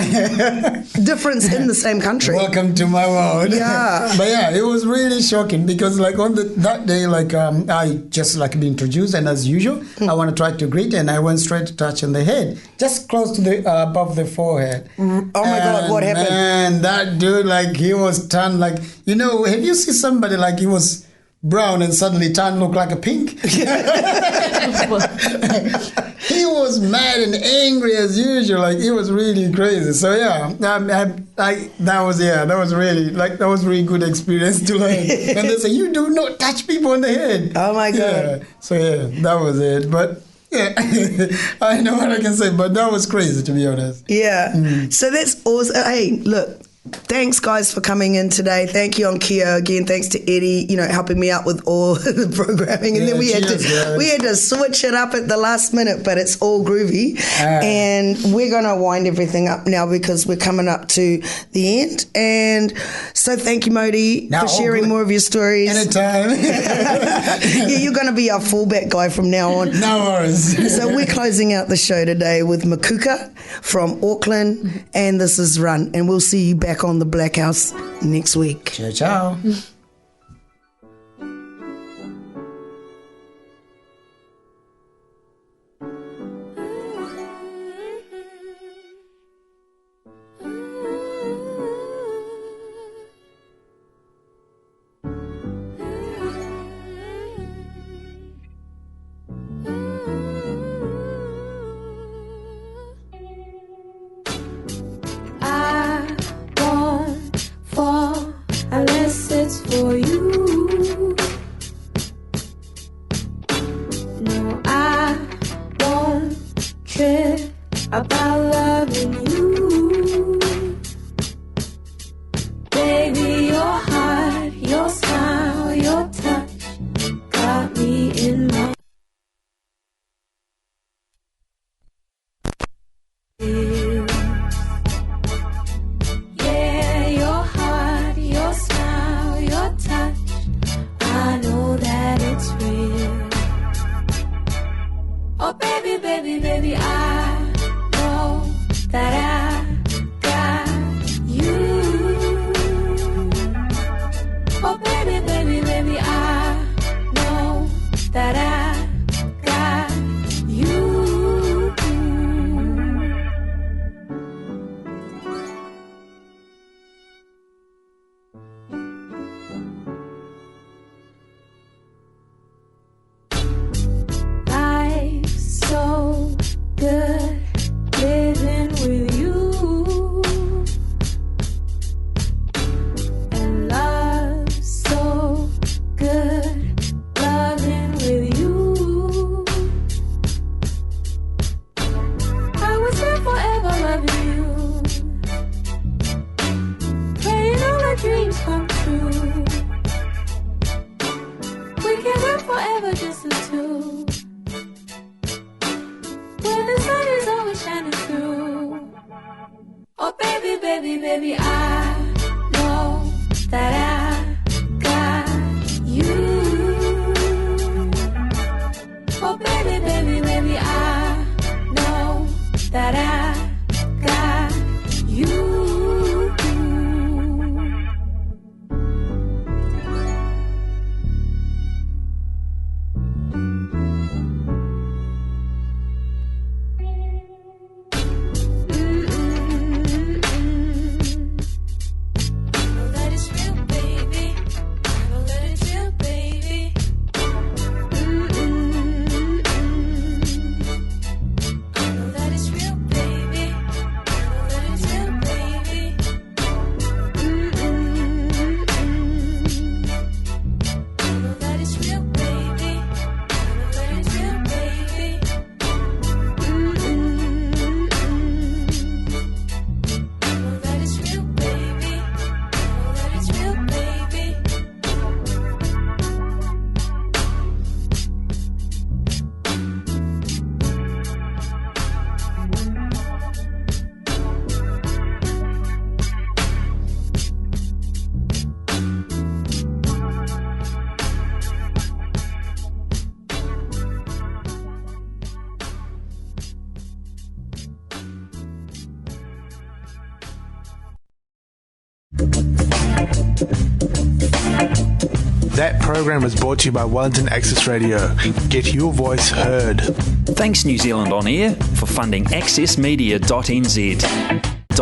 difference in the same country. Welcome to my world. But it was really shocking because like on that day, like I just like be introduced and as usual, I want to try to greet and I went straight to touch on the head, just close to the above the forehead. Oh my God, what happened? Man, that dude, like he was turned like, you know, have you seen somebody like he was brown and suddenly turned look like a pink? He was mad and angry as usual. Like it was really crazy. So that was really good experience to learn. And they say you do not touch people on the head. Oh my God. So that was it. But I know what I can say, but that was crazy to be honest. So that's awesome. Hey, look, Thanks, guys, for coming in today. Thank you, Onkyo. Again, thanks to Eddie, helping me out with all the programming. And then we had to switch it up at the last minute, but it's all groovy. And we're going to wind everything up now because we're coming up to the end. And so thank you, Modi, for sharing more of your stories. Anytime. You're going to be our fallback guy from now on. No worries. So we're closing out the show today with Makuka from Auckland, and this is Run. And we'll see you back on the Blackhouse next week. Ciao, ciao. Unless it's for you. No, I won't trip about loving you. Baby, your heart, your smile, your touch got me in my baby, I know that I got you. Oh, baby, I know that I got you. Life's so good living with you, and love's so good loving with you. I was there forever loving you, praying all our dreams come true. We can work forever just the two. The sun is always shining through. Oh, baby, I know that I got you. Oh, baby, I know that I got you. That program was brought to you by Wellington Access Radio. Get your voice heard. Thanks New Zealand On Air for funding accessmedia.nz.